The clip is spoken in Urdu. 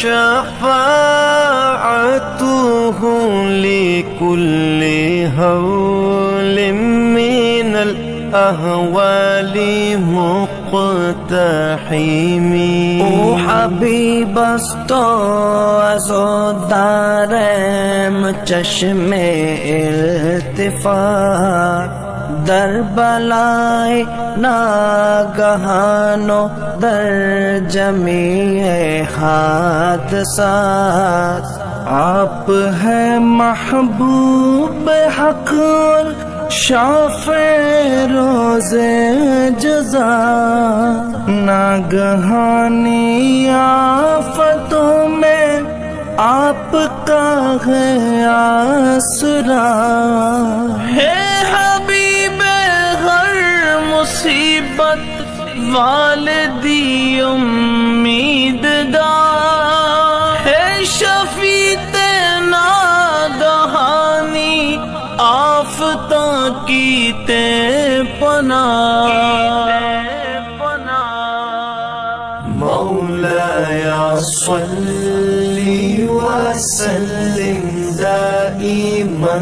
شفاعته لكل هول من الأهوال مقتحم. او حبیب است از دارم چشم التفات، در بلای ناگہان و در جمیع حادثات. آپ ہے محبوب حق اور شافع روز جزا، ناگہانی آفتوں میں آپ کا ہے آسرا. ہے حبیب ہر مصیبت والدی امید دار، ہے شفیع ناگہانی آفتوں کی تے پناہ. مولاي صل وسلم دائما